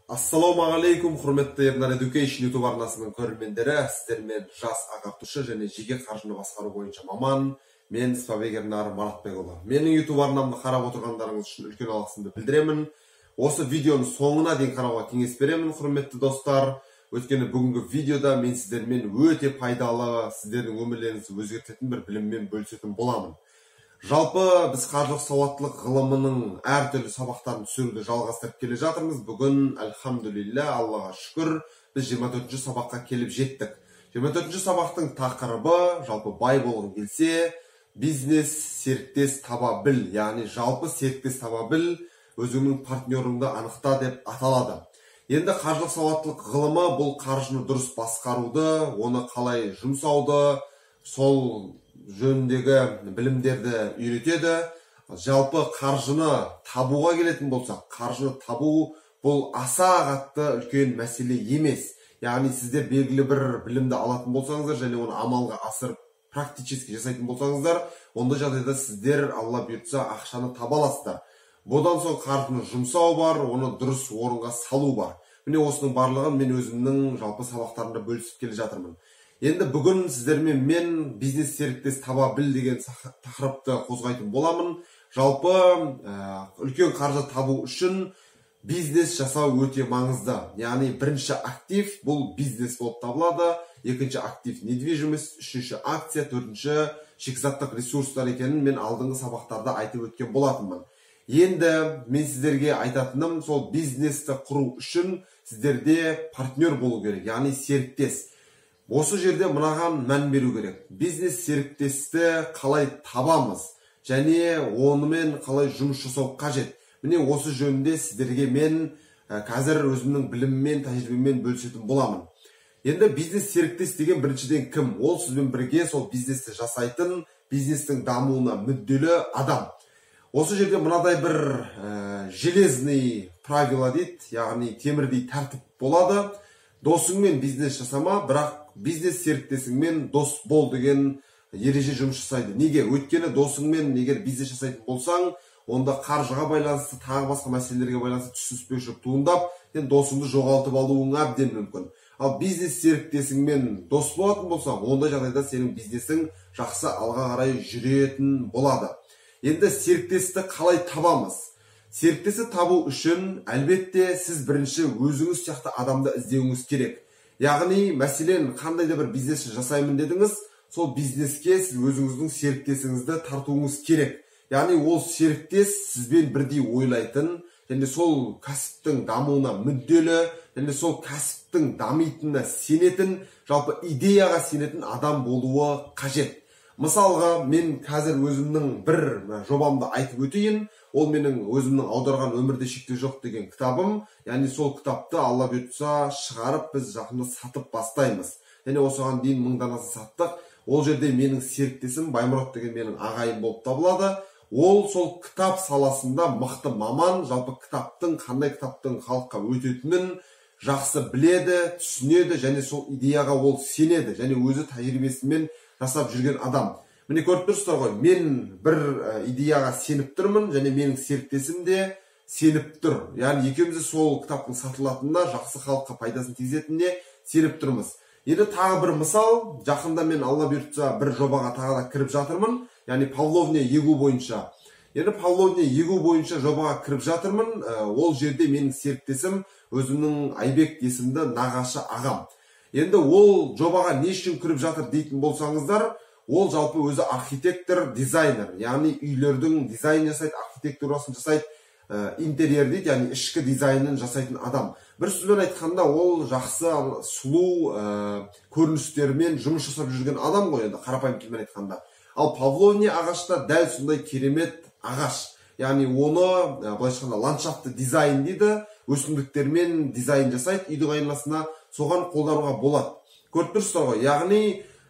Ассалаумағалейкум, құрметті Ернар Education YouTube арнасының көрермендері, сіздермен жас ағартушы және жеке қаржыны басқару бойынша маман, мен Спабек Ернар Маратбекұлы. Менің YouTube арнамды қарап отырғандарыңыз үшін үлкен алғысымды білдіремін. Осы видеоны соңына дейін қарауға кеңес беремін, құрметті достар. Өйткені бүгінгі видеода мен сіздермен өте пайдалы, сіздердің өмірлеріңізді өзгертетін бір біліммен бөлісетін боламын. Жалпы біз қаржылық сауаттылық ғылымының әртүрлі сабақтарын түсіруді жалғастырып келе жатырмыз. Бүгін, әлхамдулилля, Аллаға шүкір, біз 24-ші сабаққа келіп жеттік. 24-ші сабақтың тақырыбы, жалпы бай болғың келсе, бизнес серіктес таба біл, яғни жалпы серіктес таба біл, өзіңнің партнеріңді анықта деп аталады. Енді қаржылық сауаттылық ғылымы бұл қаржыны дұрыс басқаруды, оны қалай жұмсауды, сол жөніндегі білімдерді үйретеді. Жалпы қаржыны табуға келетін болсақ, қаржыны табу бұл аса қатты үлкен мәселе емес. Яғни сіздер белгілі бір білімді алатын болсаңыздар және оны амалға асырып практически жасайтын болсаңыздар, ондай жағдайда сіздер Алла бұйыртса ақшаны таба аласыздар. Бұдан соң қаржыны жұмсау бар, оны дұрыс орынға салу бар. Міне осының барлығын мен өзімнің жалпы сабақтарымда бөлісіп келе жатырмын. Енді бүгін сіздермен мен бизнес серіктес таба біл деген тақырыпты қозғайтын боламын. Жалпы үлкен қаржы табу үшін бизнес жасау өте маңызды. Яғни бірінші актив бұл бизнес болып табылады, екінші актив недвижимость, үшінші акция, төртінші шикізаттық ресурстар екенін мен алдыңғы сабақтарда айтып өткен болатынмын. Енді мен сіздерге айтатыным, сол бизнесті құру үшін сіздерде партнер болу керек, яғни серіктес. Осы жерде мынаған мән беру керек. Бизнес серіктесті қалай табамыз және онымен қалай жұмыс жасау қажет. Міне осы жөнінде сіздерге мен қазір өзімнің біліммен, тәжірибемен бөлісетін боламын. Енді бизнес серіктес деген біріншіден кім? Ол сізбен бірге сол бизнесті жасайтын, бизнестің дамуына мүдделі адам. Осы жерде мынадай бір железный правило дейді, яғни темірдей тәртіп болады. Досыңмен бизнес жасама, бірақ бизнес серіктесіңмен дос бол деген ереже жұмыс жасайды. Неге? Өйткені досыңмен егер бизнес жасайтын болсаң, онда қаржыға байланысты, тағы басқа мәселелерге байланысты түсініспеушілік туындап, сен досыңды жоғалтып алуың әбден мүмкін. Ал бизнес серіктесіңмен дос болатын болсаң, ондай жағдайда сенің бизнесің жақсы алға қарай жүретін болады. Енді серіктесті қалай табамыз? Серіктесті табу үшін әлбетте сіз бірінші өзіңіз сияқты адамды іздеуіңіз керек. Яғни, мәселен, қандай да бір бизнес жасаймын дедіңіз, сол бизнеске сіз өзіңіздің серіктесіңізді тартуыңыз керек. Яғни, ол серіктес сізбен бірдей ойлайтын, және сол кәсіптің дамуына мүдделі, және сол кәсіптің дамитынына сенетін, жалпы идеяға сенетін адам болуы қажет. Мысалға, мен қазір өзімнің бір жобамды айтып өтейін. Ол менің өзімнің аударған өмірде шектеу жоқ деген кітабым. Яғни сол кітапты Алла бұйыртса шығарып біз жақында сатып бастаймыз. Және осыған дейін 1000 данасын саттық. Ол жерде менің серіктесім Баймұрат деген менің ағайым болып табылады. Ол сол кітап саласында мықты маман, жалпы кітаптың қандай кітаптың халыққа өтетінін жақсы біледі, түсінеді және сол идеяға ол сенеді және өзі тәжірибесімен жасап жүрген адам. Міне көріп тұрсыздар ғой, мен бір идеяға сеніп тұрмын және менің серіктесім де сеніп тұр. Яғни екеуміз сол кітаптың сатылатынына, жақсы халыққа пайдасын тигізетініне сеніп тұрмыз. Енді тағы бір мысал, жақында мен Алла бұйыртса бір жобаға тағы да кіріп жатырмын, яғни павловния егу бойынша. Енді павловния егу бойынша жобаға кіріп жатырмын. Ол жерде менің серіктесім өзімнің Айбек есімді нағашы ағам. Енді ол жобаға не үшін кіріп жатыр дейтін болсаңыздар, ол жалпы өзі архитектор, дизайнер, яғни үйлердің дизайн жасайды, архитектурасын жасайды, интерьер дейді, яғни ішкі дизайнын жасайтын адам. Бір сөзбен айтқанда, ол жақсы сұлу көріністермен жұмыс жасап жүрген адам ғой, енді қарапайым тілмен айтқанда. Ал павловния ағашта дәл сондай керемет ағаш. Яғни оны былайша айтқанда ландшафтты дизайн дейді, өсімдіктермен дизайн жасайды, үйдің айналасына соған қолдануға болады. Көріп тұрсыздар ғой, яғни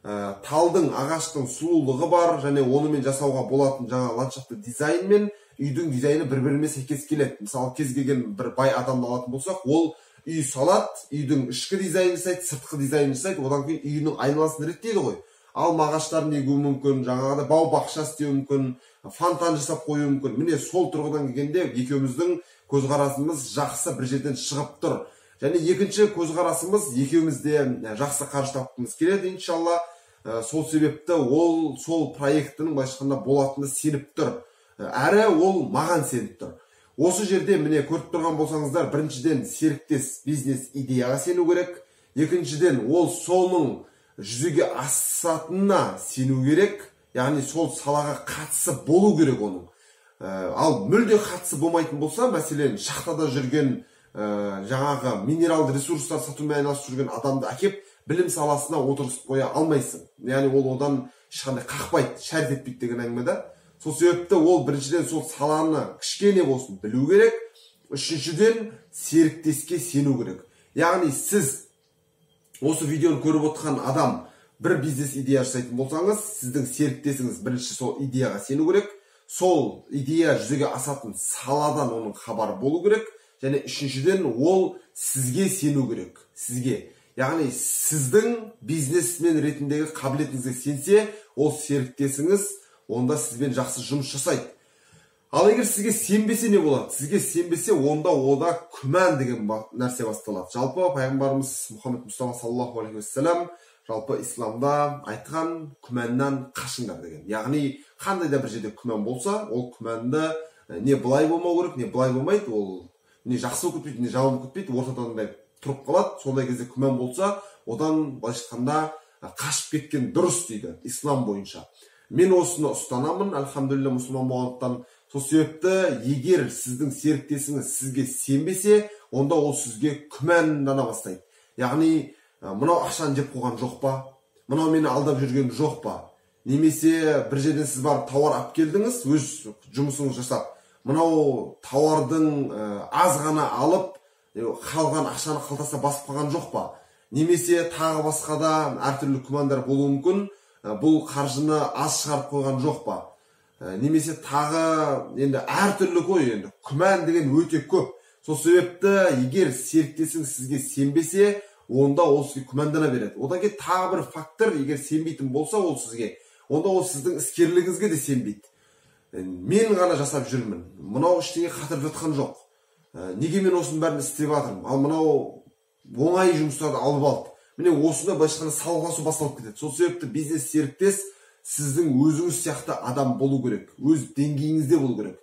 талдың, ағаштың сұлулығы бар және онымен жасауға болатын жаңа ландшафтты дизайн мен үйдің дизайны бір-біріне сәйкес келеді. Мысалы, кез келген бір бай адамды алатын болсақ, ол үй салады, үйдің ішкі дизайнын жасайды, сыртқы дизайнын жасайды, одан кейін үйінің айналасын реттейді ғой. Алма ағаштарын егуі мүмкін, жаңағыда бау бақша істеуі мүмкін, фонтан жасап қою мүмкін. Міне сол тұрғыдан келгенде екеуміздің көзқарасымыз жақсы бір жерден шығып тұр. Және екінші көзқарасымыз екеумізде жақсы қаржы тапқымыз келеді иншалла. Сол себепті ол сол проекттің былайша болатынына сеніп тұр. Әрі ол маған сеніп тұр. Осы жерде міне көріп тұрған болсаңыздар, біріншіден серіктес бизнес идеяға сену керек. Екіншіден ол соның жүзеге асатынына сену керек. Яғни сол салаға қатысы болу керек оның. Ал мүлде қатысы болмайтын болса, мәселен шахтада жүрген жаңағы минералды ресурстар сатумен айналысып жүрген адамды әкеп білім саласына отырғызып қоя алмайсың. Яғни ол одан ешқандай қақпайды, шәрт етпейді деген әңгіме да. Сол себепті ол біріншіден сол саланы кішкене болсын білу керек. Үшіншіден серіктеске сену керек. Яғни сіз осы видеоны көріп отырған адам бір бизнес идея жасайтын болсаңыз, сіздің серіктесіңіз бірінші сол идеяға сену керек. Сол идея жүзеге асатын саладан оның хабары болу керек. Және үшіншіден ол сізге сену керек. Сізге. Яғни сіздің бизнесмен ретіндегі қабілетіңізге сенсе, ол серіктесіңіз онда сізбен жақсы жұмыс жасайды. Ал егер сізге сенбесе не болады? Сізге сенбесе онда ода күмән деген нәрсе басталады. Жалпы пайғамбарымыз Мұхаммед Мұстафа саллаллаху алейхи уассалам жалпы исламда айтқан күмәннен қашыңдар деген. Яғни қандай да бір жерде күмән болса, ол күмәнді не былай болмау керек, не былай болмайды, ол не жақсы болып кетпейді, не жаман болып кетпейді, ортадан тұрып қалады. Сондай кезде күмән болса, одан былайша айтқанда қашып кеткен дұрыс дейді ислам бойынша. Мен осыны ұстанамын, альхамдулилля мұсылман болғандықтан. Сол себепті егер сіздің серіктесіңіз сізге сенбесе, онда ол сізге күмәндана бастайды. Яғни мынау ақшаны жеп қойған жоқ па? Мынау мені алдап жүрген жоқ па? Немесе бір жерден сіз барып тауар алып келдіңіз, өз жұмысыңыз жасап, мынау тауардың аз ғана алып, қалған ақшаны қалтасына басып қалған жоқ па? Немесе тағы басқа да әртүрлі күмәндар болуы мүмкін, бұл қаржыны аз шығарып қойған жоқ па? Немесе тағы енді әртүрлі қой, енді күмән деген өте көп. Сол себепті егер серіктесіңіз сізге сенбесе, онда ол сізге күмәндана береді. Одан кейін тағы бір фактор, егер сенбейтін болса ол сізге, онда ол сіздің іскерлігіңізге де сенбейді. Мен ғана жасап жүрмін, мынау ештеңе қатырып жатқан жоқ. Неге мен осының бәрін істеп жатырмын? Ал мынау оңай жұмыстарды алып алды. Міне осында былайша салғыласу басталып кетеді. Сол себепті бизнес серіктес сіздің өзіңіз сияқты адам болу керек. Өз деңгейіңізде болу керек.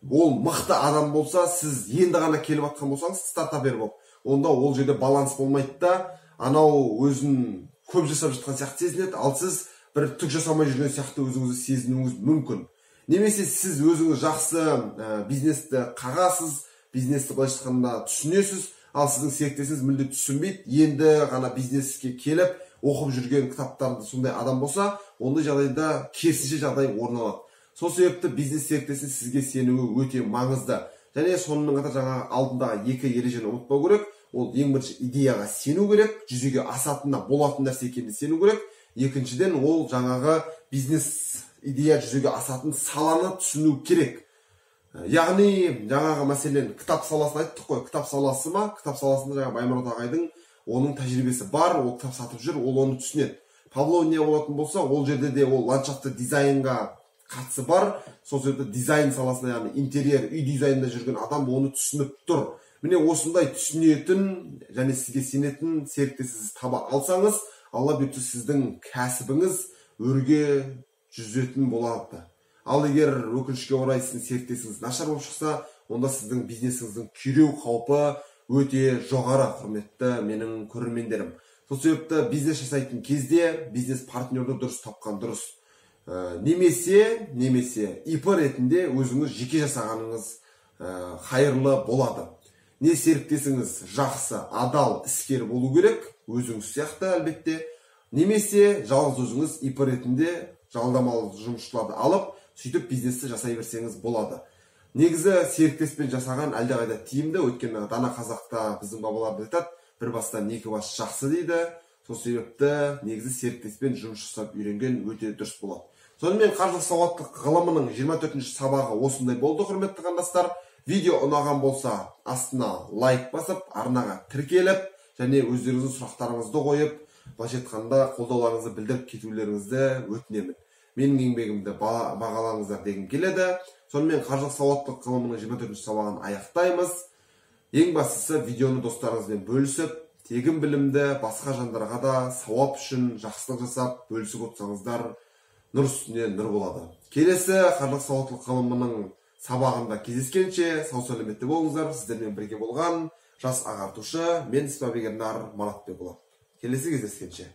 Ол мықты адам болса, сіз енді ғана келіп жатқан болсаңыз, стартапер болып, онда ол жерде баланс болмайды да, анау өзін көп жасап жатқан сияқты сезінеді, ал сіз бір түк жасамай жүрген сияқты өзіңізді сезінуіңіз мүмкін. Немесе сіз өзіңіз жақсы бизнесті қағасыз, бизнесті былайша айтқанда түсінесіз, ал сіздің серіктесіңіз мүлде түсінбейді, енді ғана бизнеске келіп оқып жүрген кітаптарды сондай адам болса, ондай жағдайда керісінше жағдай орын алады. Сол себепті бизнес серіктесінің сізге сенуі өте маңызды. Және сонымен қатар жаңағы алдындағы екі ережені ұмытпау керек. Ол ең бірінші идеяға сену керек, жүзеге асатынына болатын нәрсе екеніне сену керек. Екіншіден ол жаңағы бизнес идея жүзеге асатын саланы түсіну керек. Яғни жаңағы мәселен кітап саласын айттық қой, кітап саласы ма? Кітап саласында жаңағы Баймұрат ағайдың оның тәжірибесі бар, ол кітап сатып жүр, ол оны түсінеді. Павлов не болатын болса, ол жерде де ол ландшафтты дизайнға қатысы бар. Сол себепті дизайн саласында, яғни интерьер, үй дизайнында жүрген адам оны түсініп тұр. Міне осындай түсінетін және сізге сенетін серіктесіңіз таба алсаңыз, алла бұйыртса сіздің кәсібіңіз өрге жүзетін болады. Ал егер өкінішке орай сіздің серіктесіңіз нашар болып шықса, онда сіздің бизнесіңіздің күйреу қаупі өте жоғары, құрметті менің көрермендерім. Сол себепті бизнес жасайтын кезде бизнес партнерді дұрыс тапқан дұрыс. Немесе ИП ретінде өзіңіз жеке жасағаныңыз қайырлы болады. Не серіктесіңіз жақсы, адал, іскер болу керек, өзіңіз сияқты әлбетте. Немесе жалғыз өзіңіз ИП ретінде жалдамалы жұмысшыларды алып, сөйтіп бизнесті жасай берсеңіз болады. Негізі серіктеспен жасаған әлдеқайда тиімді, өйткені дана қазақта біздің бабаларымыз айтады, бір бастан екі бас жақсы дейді. Сол себепті негізі серіктеспен жұмыс жасап үйренген өте дұрыс болады. Сонымен қаржылық сауаттылық ғылымының 24-ші сабағы осындай болды, құрметті қандастар. Видео ұнаған болса, астына лайк басып, арнаға тіркеліп, және өздеріңіздің сұрақтарыңызды қойып, былайша айтқанда қолдауларыңызды білдіріп кетулеріңізді өтінемін. менің еңбегімді бағалаңыздар дегім келеді. Сонымен қаржылық сауаттылық ғылымының 24-ші сабағын аяқтаймыз. Ең бастысы видеоны достарыңызбен бөлісіп, тегін білімді басқа жандарға да сауап үшін жақсылық жасап бөлісіп отырсаңыздар, нұр үстіне нұр болады. Келесі қаржылық сауаттылық ғылымының сабағында кездескенше сау сәлеметті болыңыздар. Сіздермен бірге болған жас ағартушы мен сыбабек Ернар Маратбекұлы. Келесі кездескенше.